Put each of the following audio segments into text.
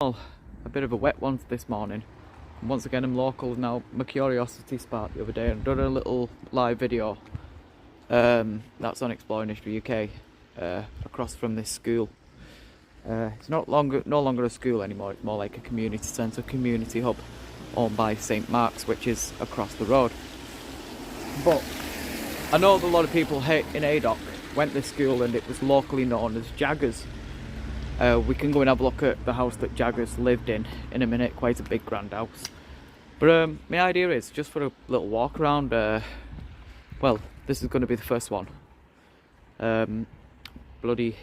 Well, a bit of a wet one this morning. And once again, I'm local now. My curiosity sparked the other day and done a little live video. That's on Exploring History UK, across from this school. It's no longer a school anymore. It's more like a community centre, community hub, owned by St Mark's, which is across the road. But I know that a lot of people in Haydock went to this school, and it was locally known as Jaggers. We can go and have a look at the house that Jaggers lived in a minute. Quite a big grand house. But my idea is just for a little walk around. Well, this is going to be the first one. Bloody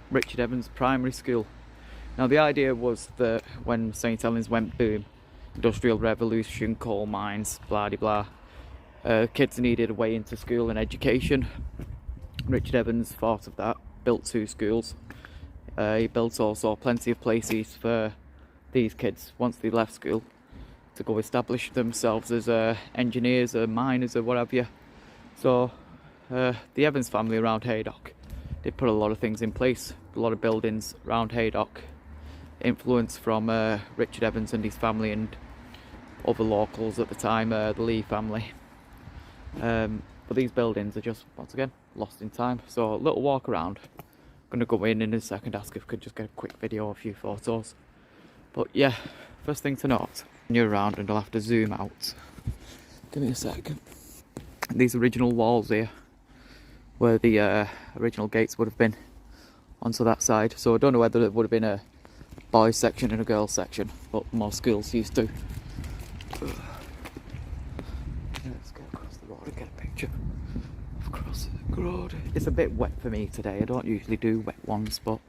Richard Evans Primary School. Now the idea was that when St Helens went boom, Industrial Revolution, coal mines, blah de blah, kids needed a way into school and education. Richard Evans thought of that, built 2 schools. He built also plenty of places for these kids once they left school to go establish themselves as engineers or miners or what have you. So the Evans family around Haydock did put a lot of things in place, a lot of buildings around Haydock, influence from Richard Evans and his family and other locals at the time, the Lee family. But these buildings are just, once again, lost in time. So a little walk around. I'm going to go in a second, ask if I could just get a quick video, a few photos. But yeah, first thing to note, you're around and I'll have to zoom out. Give me a second. These original walls here, where the original gates would have been, onto that side. So I don't know whether it would have been a boys section and a girls section, but most schools used to. Let's get across the road and get a picture. Across the road. It's a bit wet for me today. I don't usually do wet ones, but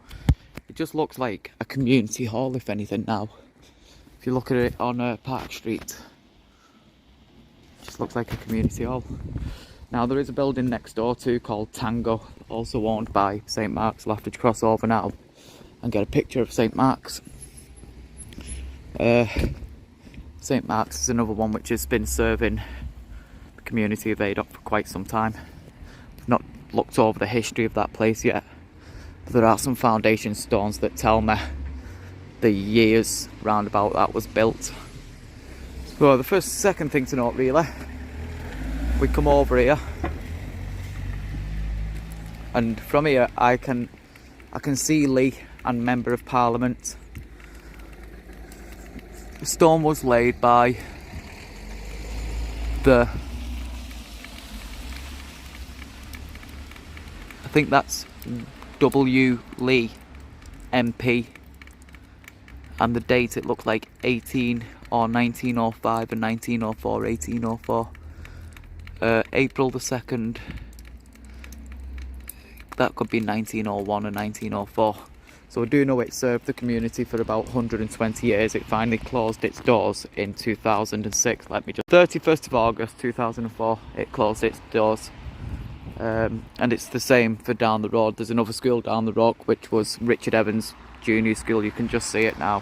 it just looks like a community hall, if anything, now. If you look at it on Park Street, it just looks like a community hall. Now there is a building next door too called Tango, also owned by St Mark's. I'll have to cross over now and get a picture of St Mark's. St Mark's is another one which has been serving the community of Haydock for quite some time. I've not looked over the history of that place yet, but there are some foundation stones that tell me the years roundabout that was built. So the second thing to note really, we come over here, and from here I can see Lee and Member of Parliament. The stone was laid by I think that's W. Lee MP, and the date it looked like 1905 and 1904, 1804. April the 2nd, that could be 1901 or 1904. So I do know it served the community for about 120 years. It finally closed its doors in 2006. 31st of August 2004, it closed its doors. And it's the same for down the road. There's another school down the road which was Richard Evans Junior School. You can just see it now.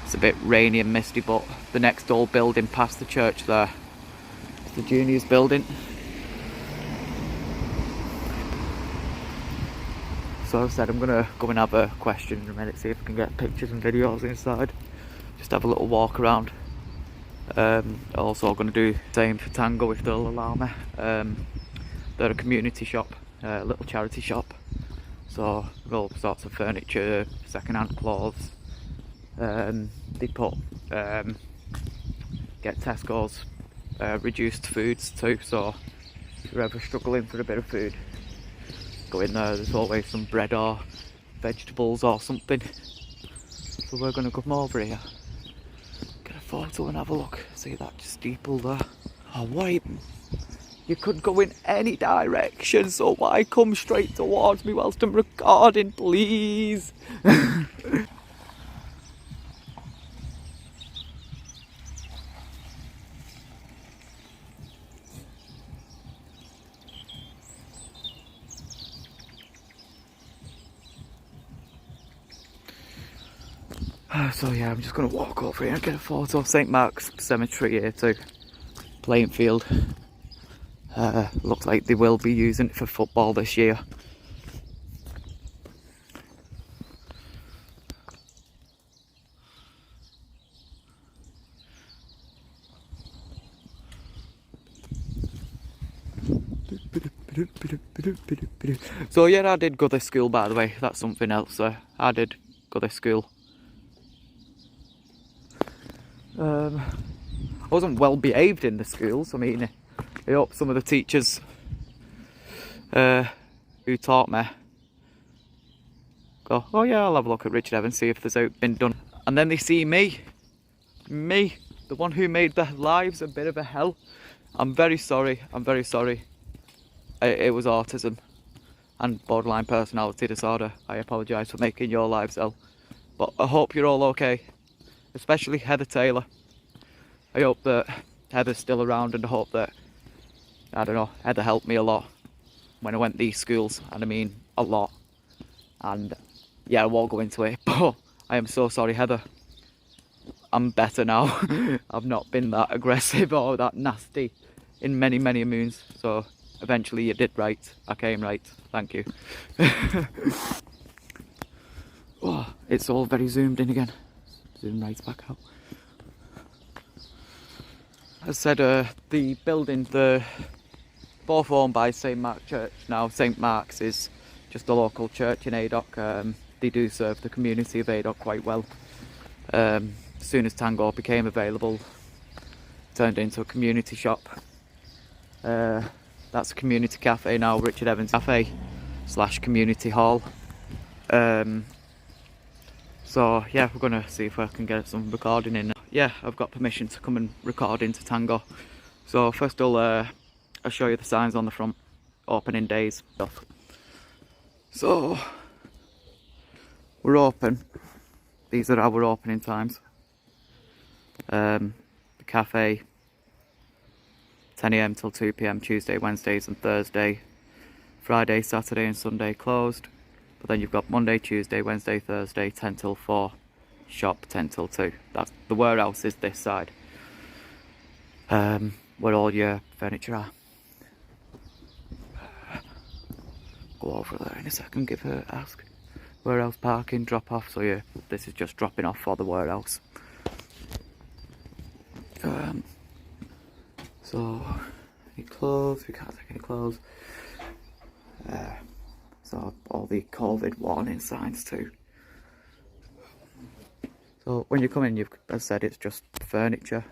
It's a bit rainy and misty, but the next old building past the church there, it's the juniors building. So I said I'm going to go and have a question in a minute, see if I can get pictures and videos inside. Just have a little walk around. Also going to do the same for Tango if they'll allow me. They're a community shop, a little charity shop. So all sorts of furniture, second-hand clothes. They put, get Tesco's reduced foods too, so if you're ever struggling for a bit of food, go in there. There's always some bread or vegetables or something. So we're going to come over here, get a photo and have a look. See that steeple there? Oh wait, you could go in any direction, so why come straight towards me whilst I'm recording, please? So yeah, I'm just going to walk over here and get a photo of St Mark's Cemetery here too. Playing field. Looks like they will be using it for football this year. So yeah, I did go to school, by the way. That's something else. I did go to school. I wasn't well behaved in the schools. I mean, I hope some of the teachers who taught me go, oh yeah, I'll have a look at Richard Evans, see if there's been done. And then they see me, the one who made their lives a bit of a hell. I'm very sorry, I'm very sorry. It was autism and borderline personality disorder. I apologise for making your lives hell. But I hope you're all okay, especially Heather Taylor. I hope that Heather's still around, and I hope that, I don't know, Heather helped me a lot when I went to these schools, and I mean a lot. And yeah, I won't go into it, but I am so sorry, Heather. I'm better now. I've not been that aggressive or that nasty in many, many moons. So eventually you did right. I came right. Thank you. Oh, it's all very zoomed in again. Zoom right back out. As I said, the building, both owned by St. Mark's Church now. St. Mark's is just a local church in Aydock. They do serve the community of Aydock quite well. As soon as Tango became available, turned into a community shop. That's a community cafe now, Richard Evans Cafe / community hall. So yeah, we're gonna see if I can get some recording in. Yeah, I've got permission to come and record into Tango. So first I'll show you the signs on the front, opening days stuff. So we're open. These are our opening times. The cafe 10 AM till 2 PM Tuesday, Wednesdays and Thursday. Friday, Saturday and Sunday closed. But then you've got Monday, Tuesday, Wednesday, Thursday 10 till 4. Shop 10 till 2. That's the warehouse is this side. Where all your furniture are. Go over there in a second, ask. Warehouse parking, drop off, so yeah, this is just dropping off for the warehouse. So, any clothes, we can't take any clothes. So all the COVID warning signs too. So when you come in, as I said, it's just furniture,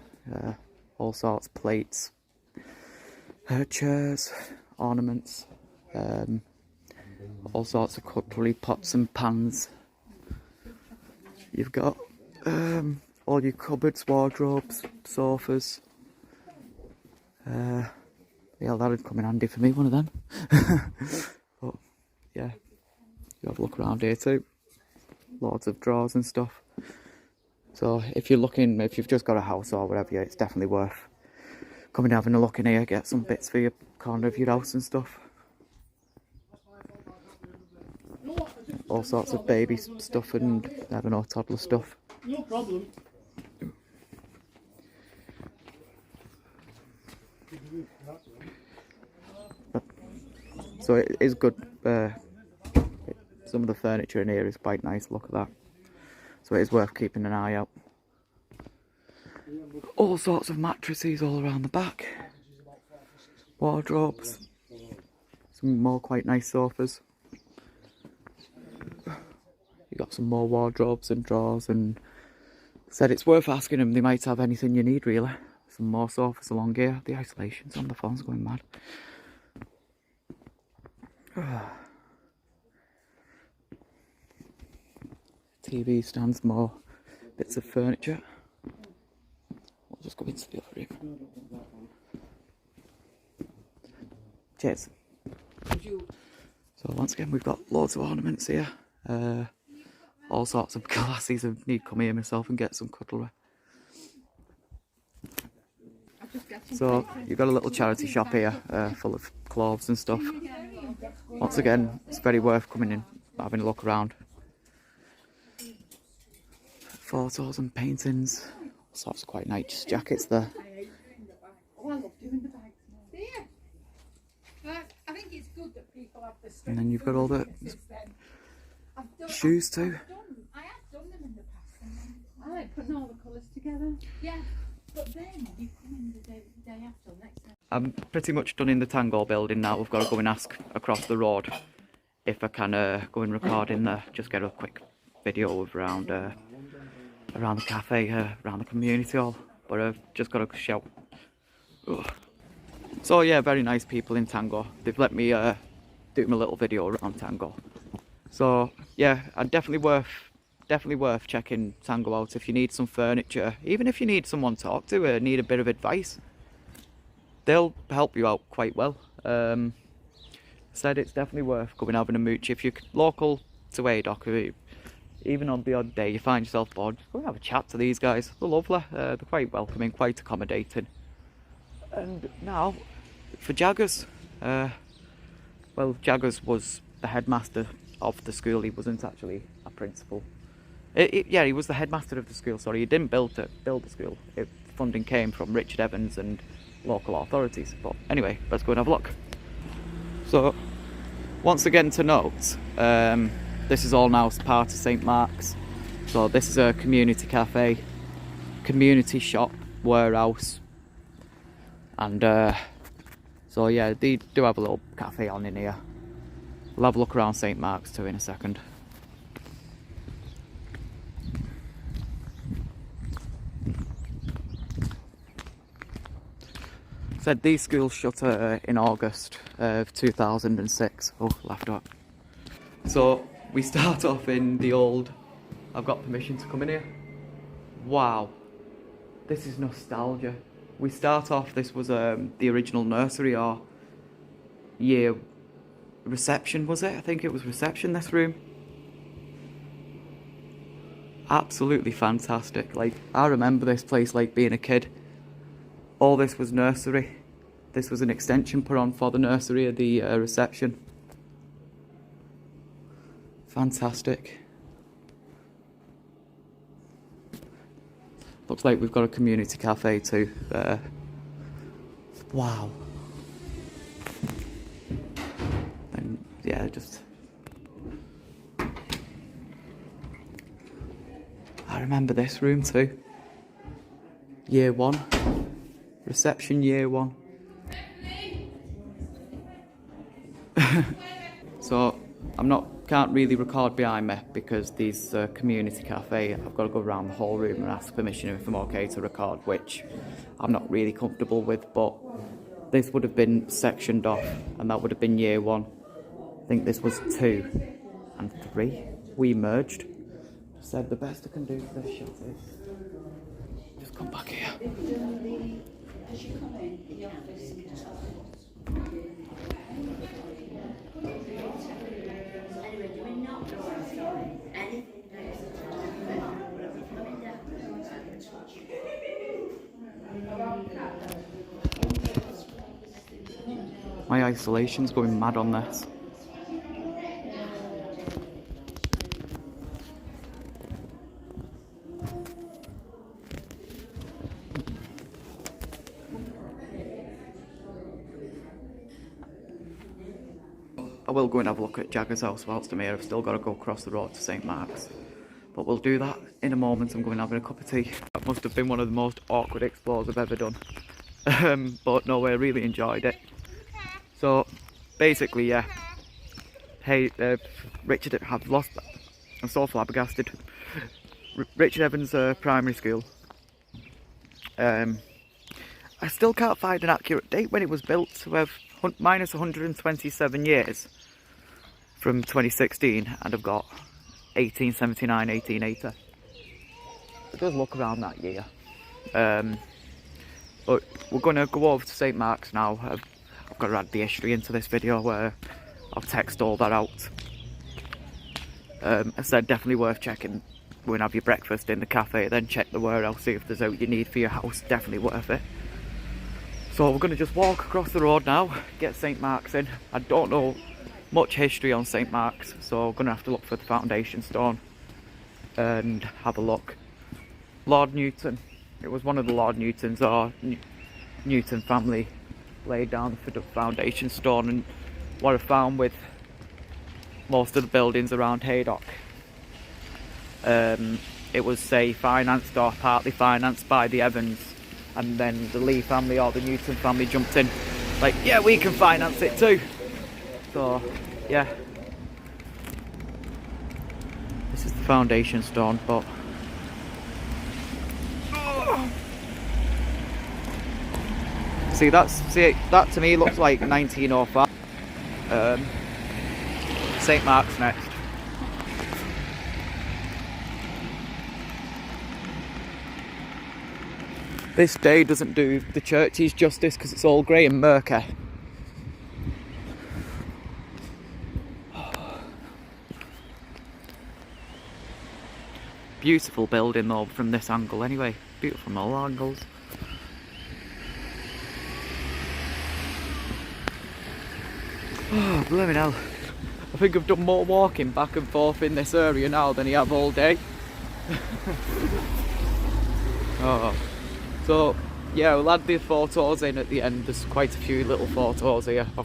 all sorts, plates, chairs, ornaments, all sorts of cutlery, pots and pans. You've got all your cupboards, wardrobes, sofas. Yeah, that would come in handy for me, one of them. But yeah, you have a look around here too. Loads of drawers and stuff. So if you've just got a house or whatever, yeah, it's definitely worth coming and having a look in here, get some bits for your corner of your house and stuff. All sorts of baby stuff and, I don't know, toddler stuff. No problem. So it is good. Some of the furniture in here is quite nice, look at that. So it is worth keeping an eye out. All sorts of mattresses all around the back. Wardrobes. Some more quite nice sofas. You got some more wardrobes and drawers, and said it's worth asking them, they might have anything you need really. Some more sofas along here. The isolation's on the phone's going mad. TV stands, more bits of furniture. We'll just go into the other room. Cheers. So once again, we've got loads of ornaments here. All sorts of glasses. I need to come here myself and get some cutlery. So you've got a little charity shop here, full of clothes and stuff. Once again, it's very worth coming in, having a look around. Photos and paintings, all sorts of quite nice jackets there. And then you've got all the shoes too. I have done them in the past. I like putting all the colours together. Yeah, but then you come in the day after next time. I'm pretty much done in the Tango building now. We've got to go and ask across the road if I can go and record in there. Just get a quick video of around the cafe, around the community hall. But I've just got to shout. Ugh. So yeah, very nice people in Tango. They've let me do my little video around Tango. So yeah, definitely worth checking Tango out if you need some furniture, even if you need someone to talk to, need a bit of advice. They'll help you out quite well. Said it's definitely worth going having a mooch if you're local to Haydock, or even on the odd day you find yourself bored. Go and have a chat to these guys. They're lovely. They're quite welcoming, quite accommodating. And now for Jaggers. Well, Jaggers was the headmaster of the school. He wasn't actually a principal. Yeah, he was the headmaster of the school. Sorry, he didn't build the school. Funding came from Richard Evans and local authorities. But anyway, let's go and have a look. So, once again to note, this is all now part of St Mark's. So this is a community cafe, community shop, warehouse, and so yeah, they do have a little cafe on in here. We'll have a look around St Mark's too in a second. Said these schools shut in August of 2006. Oh, laughed up. So we start off in the old. I've got permission to come in here. Wow, this is nostalgia. We start off. This was the original nursery or year reception, was it? I think it was reception. This room. Absolutely fantastic. Like, I remember this place like being a kid. All this was nursery. This was an extension put on for the nursery of the reception. Fantastic. Looks like we've got a community cafe too. Wow. And yeah, just. I remember this room too. Year 1. Reception year 1. So can't really record behind me because these community cafe. I've got to go around the whole room and ask permission if I'm okay to record, which I'm not really comfortable with. But this would have been sectioned off, and that would have been year 1. I think this was 2 and 3. We merged. Said the best I can do for this shot is just come back here. As you come in the office, you can tell anyway, do we not know anything? My isolation's going mad on this. I will go and have a look at Jagger's house whilst I'm here. I've still got to go across the road to St Mark's. But we'll do that in a moment. I'm going having a cup of tea. That must have been one of the most awkward explores I've ever done. But no, I really enjoyed it. So, basically, yeah. Hey, Richard, I've lost that. I'm so flabbergasted. Richard Evans Primary School. I still can't find an accurate date when it was built. So we have minus 127 years from 2016, and I've got 1879, 1880. It does look around that year. But we're going to go over to St Mark's now. I've got to add the history into this video where I'll text all that out. I said definitely worth checking. Go and have your breakfast in the cafe, then check the warehouse, see if there's out you need for your house. Definitely worth it. So we're going to just walk across the road now, get St Mark's in. I don't know much history on St Mark's, so we're going to have to look for the foundation stone and have a look. Lord Newton. It was one of the Lord Newtons or Newton family laid down the foundation stone, and what I found with most of the buildings around Haydock, it was, say, financed or partly financed by the Evans and then the Lee family or the Newton family jumped in, like, yeah, we can finance it too. So, yeah. This is the foundation stone, but see, that to me looks like 1905. St. Mark's next. This day doesn't do the churches justice because it's all grey and murky. Beautiful building though from this angle anyway. Beautiful from all angles. Oh, blimey hell. I think I've done more walking back and forth in this area now than I have all day. Oh. So, yeah, we'll add the photos in at the end. There's quite a few little photos here. A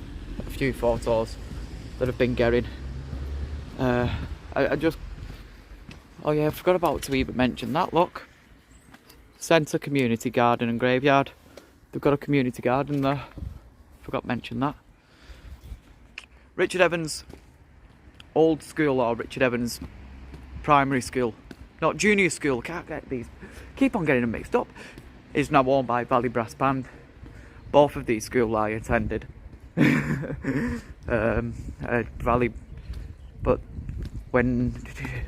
few photos that have been getting. I just... Oh yeah, I forgot about to even mention that, look. Centre Community Garden and Graveyard. They've got a community garden there. Forgot to mention that. Richard Evans Old School or Richard Evans Primary School. Not Junior School, can't get these. Keep on getting them mixed up. Is now owned by Valley Brass Band. Both of these schools I attended. Valley, but when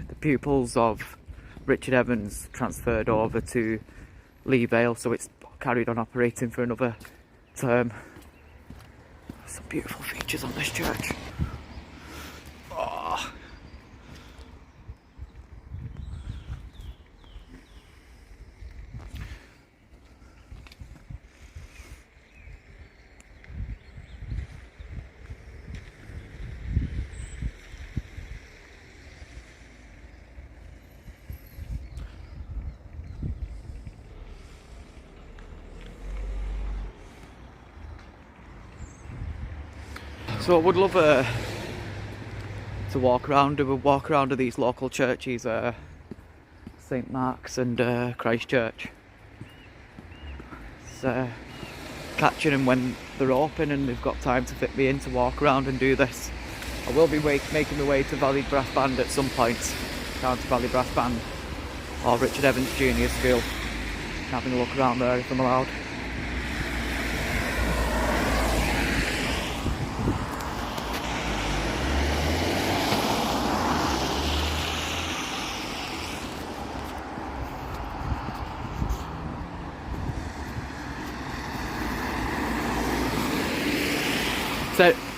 the pupils of Richard Evans transferred over to Lee Vale, so it's carried on operating for another term. Some beautiful features on this church. Oh. So I would love to walk around, do a walk around of these local churches, St. Mark's and Christchurch. It's catching them when they're open and they've got time to fit me in to walk around and do this. I will be making my way to Valley Brass Band at some point, down to Valley Brass Band or Richard Evans Junior School, having a look around there if I'm allowed.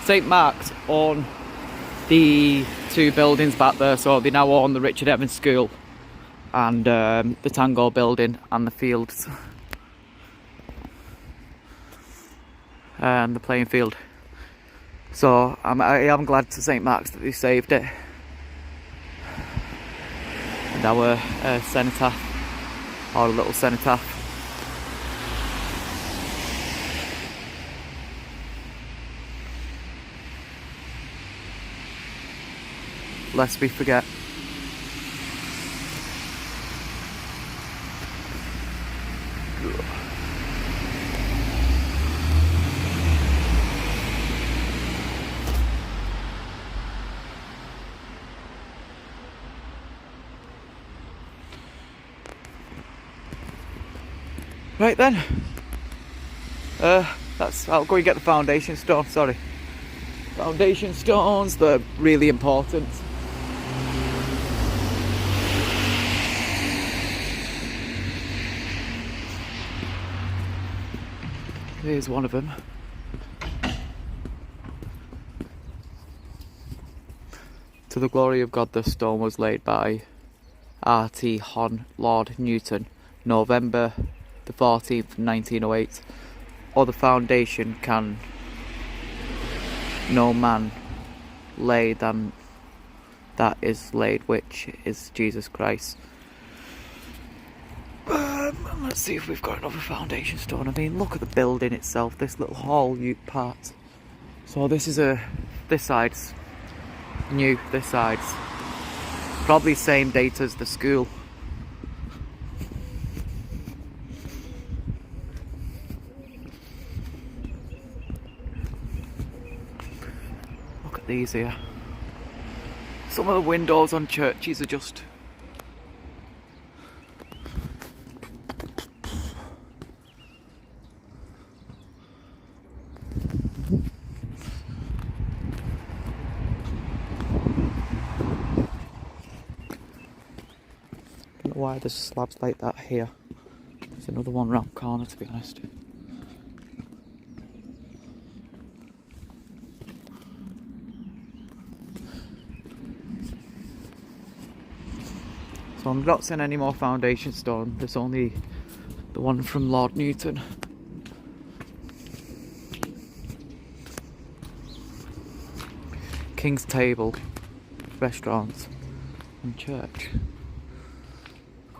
St. Mark's own the two buildings back there, so they now own the Richard Evans School and the Tango building and the fields and the playing field. So I am glad to St. Mark's that they saved it. And our cenotaph, or a little cenotaph. Lest we forget. Right then. I'll go and get the foundation stone, sorry. Foundation stones, they're really important. Here's one of them. To the glory of God, the stone was laid by R.T. Hon Lord Newton, November the 14th, 1908. Or the foundation can no man lay than that is laid, which is Jesus Christ. Let's see if we've got another foundation stone. I mean, look at the building itself, this little hall part. So this side's new, this side's probably same date as the school. at these here. Some of the windows on churches are just... I don't know why there's slabs like that here. There's another one round the corner, to be honest. So I'm not seeing any more foundation stone. There's only the one from Lord Newton. King's Table, restaurants, and church.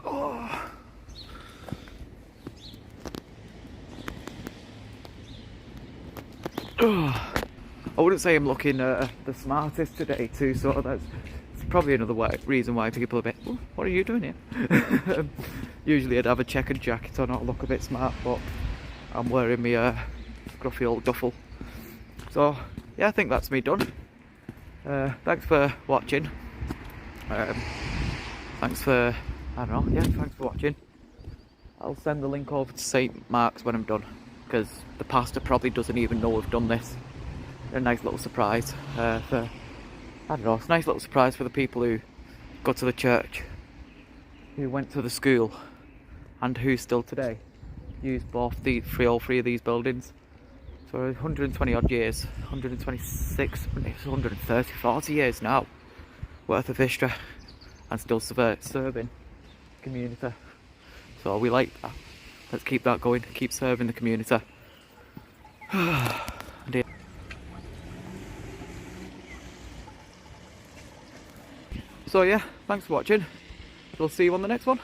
Oh. Oh. I wouldn't say I'm looking the smartest today too, so that's probably another reason why people are a bit, oh, what are you doing here? Usually I'd have a checkered jacket on or look a bit smart, but I'm wearing my scruffy old duffel. So yeah, I think that's me done. Thanks for watching. Thanks for, I don't know, yeah, thanks for watching. I'll send the link over to St. Mark's when I'm done, because the pastor probably doesn't even know we've done this. A nice little surprise for, I don't know, it's a nice little surprise for the people who go to the church, who went to the school, and who still today use both all three of these buildings. For 120 odd years, 126, 130, 40 years now worth of history, and still serving community. So we like that. Let's keep that going, keep serving the community. So yeah, thanks for watching. We'll see you on the next one.